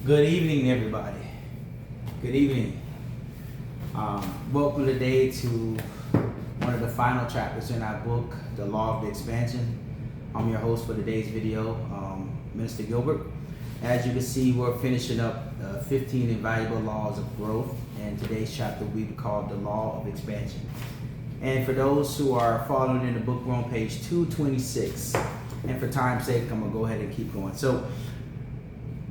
Good evening, everybody. Good evening. Welcome today to one of the final chapters in our book, The Law of the Expansion. I'm your host for today's video, Minister Gilbert. As you can see, we're finishing up 15 invaluable laws of growth, and today's chapter will be called The Law of Expansion. And for those who are following in the book, we're on page 226. And for time's sake, I'm going to go ahead and keep going. So,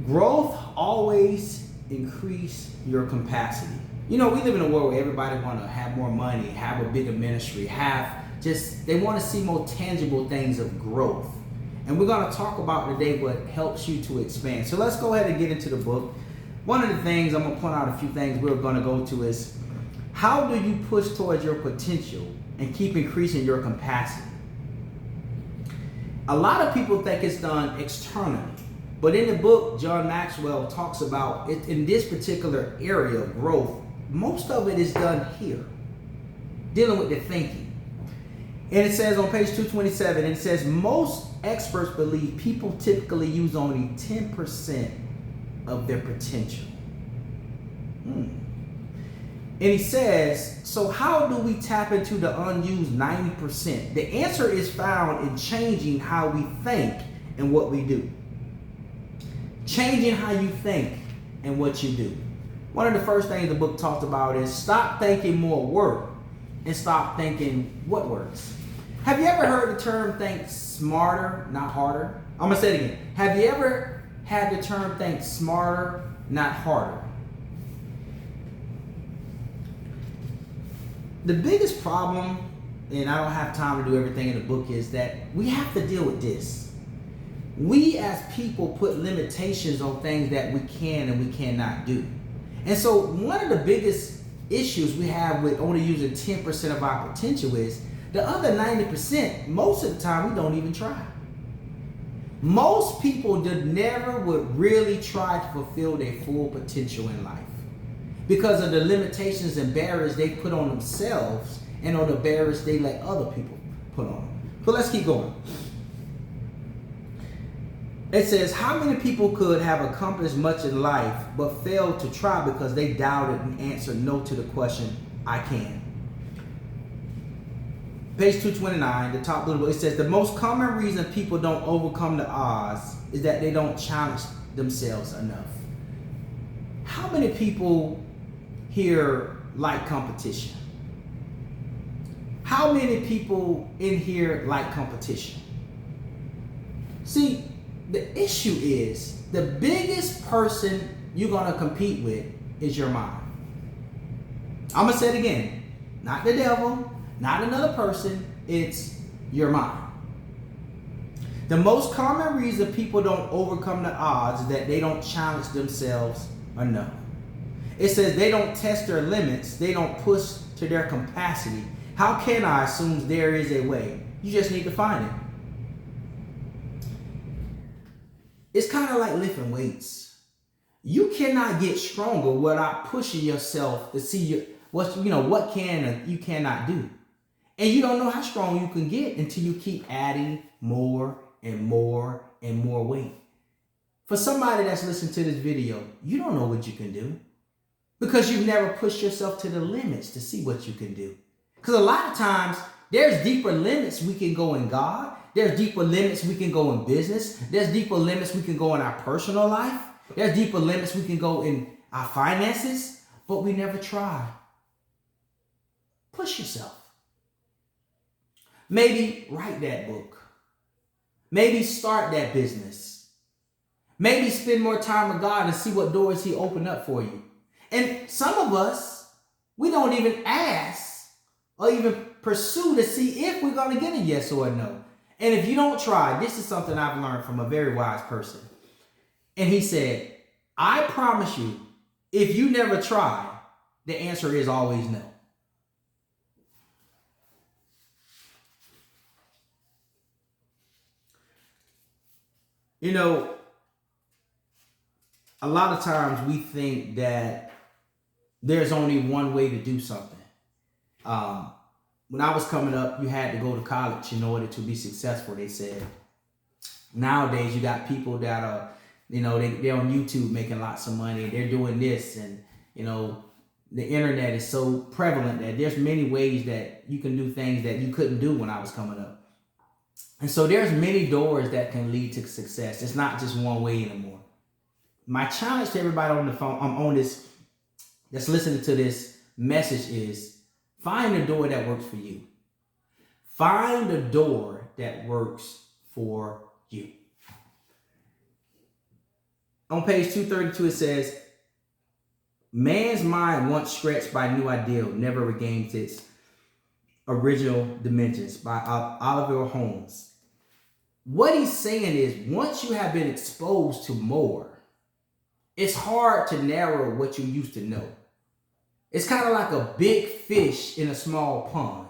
growth always increase your capacity. You know, we live in a world where everybody want to have more money, have a bigger ministry, they want to see more tangible things of growth. And we're going to talk about today what helps you to expand. So let's go ahead and get into the book. One of the things, I'm going to point out a few things we're going to go to is, how do you push towards your potential and keep increasing your capacity? A lot of people think it's done externally. But in the book, John Maxwell talks about it in this particular area of growth. Most of it is done here, dealing with the thinking. And it says on page 227, it says, most experts believe people typically use only 10% of their potential. And he says, so how do we tap into the unused 90%? The answer is found in changing how we think and what we do. Changing how you think and what you do. One of the first things the book talks about is stop thinking more work and stop thinking what works. Have you ever heard the term think smarter, not harder? I'm going to say it again. Have you ever had the term think smarter, not harder? The biggest problem, and I don't have time to do everything in the book, is that we have to deal with this. We as people put limitations on things that we can and we cannot do. And so one of the biggest issues we have with only using 10% of our potential is the other 90%, most of the time we don't even try. Most people never would really try to fulfill their full potential in life because of the limitations and barriers they put on themselves and on the barriers they let other people put on them. So let's keep going. It says, how many people could have accomplished much in life but failed to try because they doubted and answered no to the question, I can? Page 229, the top little book, it says, the most common reason people don't overcome the odds is that they don't challenge themselves enough. How many people here like competition? How many people in here like competition? See, the issue is the biggest person you're going to compete with is your mind. I'm going to say it again. Not the devil, not another person. It's your mind. The most common reason people don't overcome the odds is that they don't challenge themselves enough. It says they don't test their limits. They don't push to their capacity. How can I assume there is a way? You just need to find it. It's kind of like lifting weights. You cannot get stronger without pushing yourself to see what can and you cannot do. And you don't know how strong you can get until you keep adding more and more and more weight. For somebody that's listening to this video, you don't know what you can do because you've never pushed yourself to the limits to see what you can do. Because a lot of times there's deeper limits we can go in God. There's deeper limits we can go in business. There's deeper limits we can go in our personal life. There's deeper limits we can go in our finances, but we never try. Push yourself. Maybe write that book. Maybe start that business. Maybe spend more time with God and see what doors He opened up for you. And some of us, we don't even ask or even pursue to see if we're going to get a yes or a no. And if you don't try, this is something I've learned from a very wise person. And he said, I promise you, if you never try, the answer is always no. You know, a lot of times we think that there's only one way to do something. When I was coming up, you had to go to college in order to be successful, they said. Nowadays, you got people that are, You know, they're on YouTube making lots of money. They're doing this, and you know, the internet is so prevalent that there's many ways that you can do things that you couldn't do when I was coming up. And so there's many doors that can lead to success. It's not just one way anymore. My challenge to everybody on the phone, on this, that's listening to this message is find a door that works for you. Find a door that works for you. On page 232, it says, man's mind, once stretched by new ideal, never regains its original dimensions, by Oliver Holmes. What he's saying is, once you have been exposed to more, it's hard to narrow what you used to know. It's kind of like a big fish in a small pond.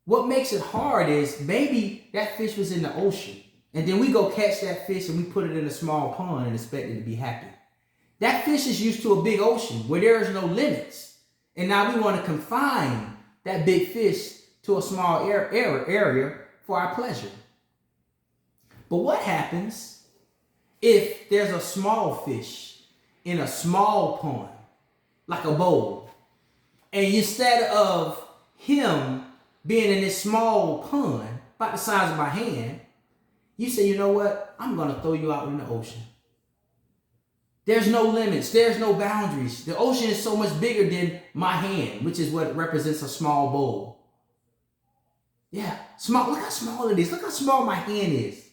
What makes it hard is maybe that fish was in the ocean, and then we go catch that fish and we put it in a small pond and expect it to be happy. That fish is used to a big ocean where there is no limits. And now we want to confine that big fish to a small area for our pleasure. But what happens if there's a small fish in a small pond, like a bowl, and instead of him being in this small pond, about the size of my hand, you say, you know what? I'm going to throw you out in the ocean. There's no limits. There's no boundaries. The ocean is so much bigger than my hand, which is what represents a small bowl. Yeah, small. Look how small it is. Look how small my hand is.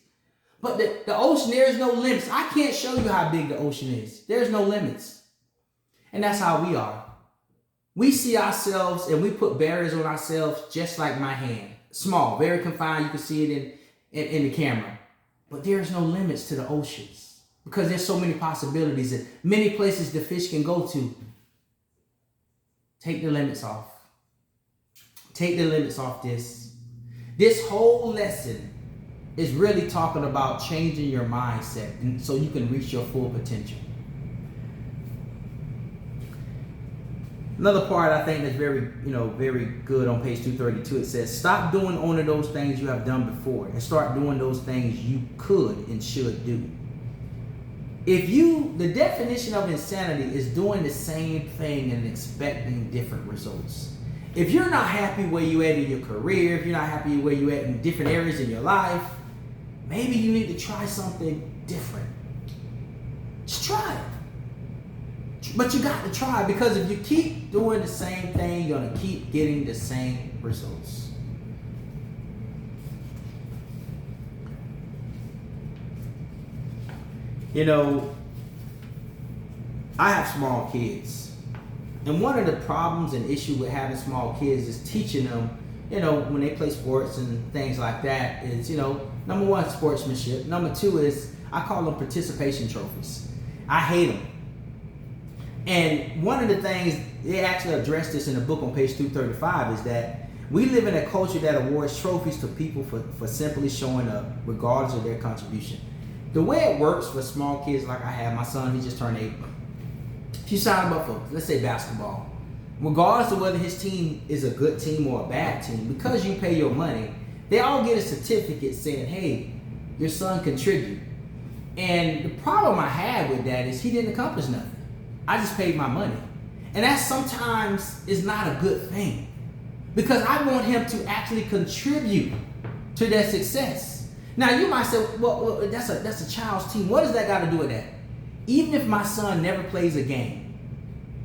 But the ocean, there's no limits. I can't show you how big the ocean is. There's no limits. And that's how we are. We see ourselves and we put barriers on ourselves just like my hand. Small, very confined. You can see it in the camera. But there's no limits to the oceans because there's so many possibilities and many places the fish can go to. Take the limits off. Take the limits off this. This whole lesson is really talking about changing your mindset and so you can reach your full potential. Another part I think that's very good on page 232, it says, stop doing only those things you have done before and start doing those things you could and should do. The definition of insanity is doing the same thing and expecting different results. If you're not happy where you at in your career, if you're not happy where you at in different areas in your life, maybe you need to try something different. Just try it. But you got to try, because if you keep doing the same thing, you're going to keep getting the same results. You know, I have small kids. And one of the problems and issues with having small kids is teaching them, when they play sports and things like that, is, number one, sportsmanship. Number two is, I call them participation trophies. I hate them. And one of the things, they actually addressed this in the book on page 235, is that we live in a culture that awards trophies to people for simply showing up, regardless of their contribution. The way it works for small kids like I have, my son, he just turned 8. If you sign him up for, let's say, basketball, regardless of whether his team is a good team or a bad team, because you pay your money, they all get a certificate saying, hey, your son contributed. And the problem I had with that is he didn't accomplish nothing. I just paid my money. And that sometimes is not a good thing, because I want him to actually contribute to their success. Now you might say, well, that's a child's team. What does that got to do with that? Even if my son never plays a game,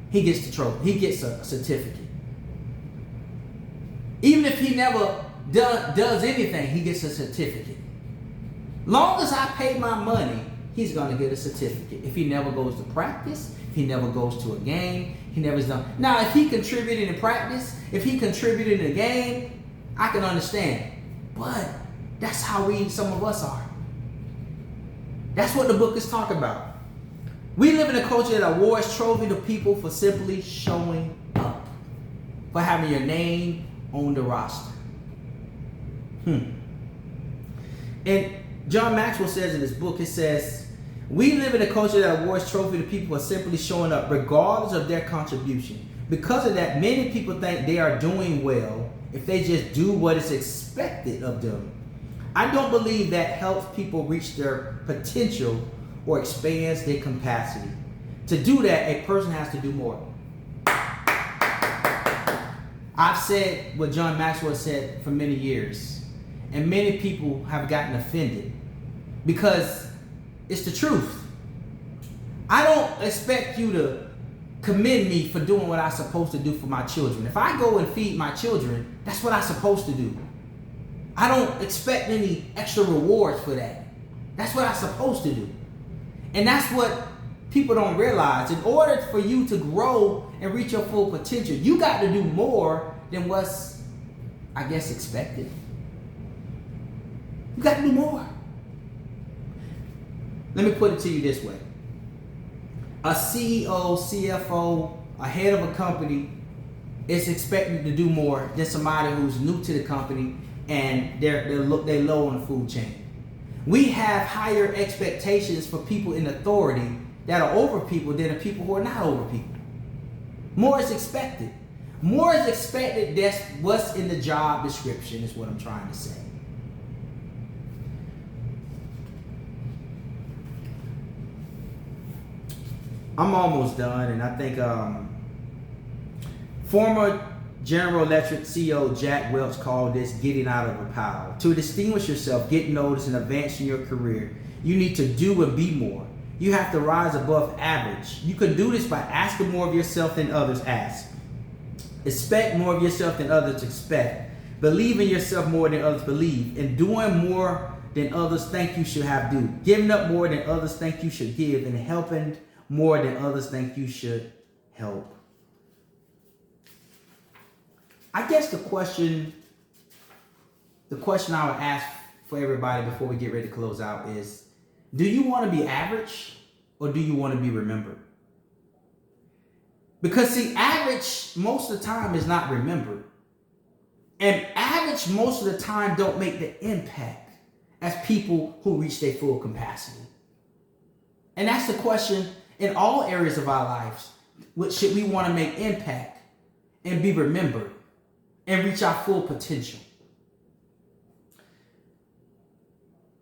he gets the trophy. He gets a certificate. Even if he never does anything, he gets a certificate. Long as I pay my money, he's going to get a certificate. If he never goes to practice, if he never goes to a game, he never's done. Now, if he contributed in practice, if he contributed in a game, I can understand. But that's how some of us are. That's what the book is talking about. We live in a culture that awards trophy to people for simply showing up, for having your name on the roster. And John Maxwell says in his book, it says, we live in a culture that awards trophy to people for simply showing up, regardless of their contribution. Because of that, many people think they are doing well if they just do what is expected of them. I don't believe that helps people reach their potential or expands their capacity. To do that, a person has to do more. I've said what John Maxwell said for many years, and many people have gotten offended because it's the truth. I don't expect you to commend me for doing what I'm supposed to do for my children. If I go and feed my children, that's what I'm supposed to do. I don't expect any extra rewards for that. That's what I'm supposed to do. And that's what people don't realize. In order for you to grow and reach your full potential, you got to do more than what's, I guess, expected. You got to do more. Let me put it to you this way. A CEO, CFO, a head of a company is expected to do more than somebody who's new to the company and they're low on the food chain. We have higher expectations for people in authority that are over people than the people who are not over people. More is expected. More is expected. That's what's in the job description is what I'm trying to say. I'm almost done, and I think former General Electric CEO Jack Welch called this getting out of a pile. To distinguish yourself, get noticed, and advance in your career, you need to do and be more. You have to rise above average. You can do this by asking more of yourself than others ask. Expect more of yourself than others expect. Believe in yourself more than others believe. And doing more than others think you should have do. Giving up more than others think you should give. And helping more than others think you should help. I guess the question I would ask for everybody before we get ready to close out is, do you want to be average or do you want to be remembered? Because see, average most of the time is not remembered. And average most of the time don't make the impact as people who reach their full capacity. And that's the question in all areas of our lives. Should we want to make impact and be remembered and reach our full potential?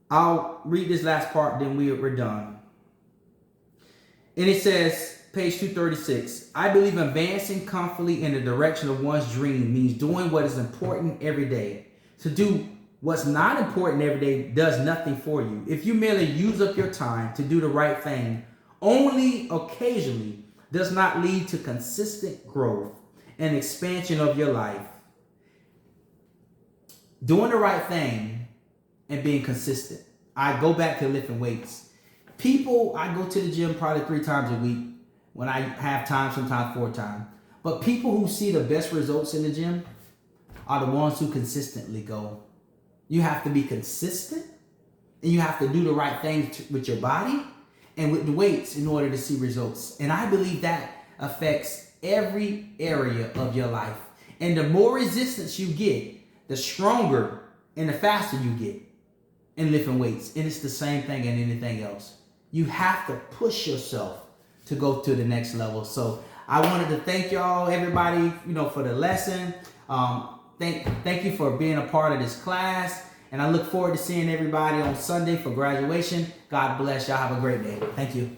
I'll read this last part, then we're done. And it says, page 236, I believe advancing comfortably in the direction of one's dream means doing what is important every day. To do what's not important every day does nothing for you. If you merely use up your time to do the right thing only occasionally, does not lead to consistent growth and expansion of your life. Doing the right thing and being consistent. I go back to lifting weights. I go to the gym probably 3 times a week. When I have time, sometimes 4 times. But people who see the best results in the gym are the ones who consistently go. You have to be consistent and you have to do the right things with your body and with the weights in order to see results. And I believe that affects every area of your life. And the more resistance you get, the stronger and the faster you get in lifting weights. And it's the same thing in anything else. You have to push yourself to go to the next level. So I wanted to thank y'all, everybody, for the lesson. Thank you for being a part of this class. And I look forward to seeing everybody on Sunday for graduation. God bless. Y'all have a great day. Thank you.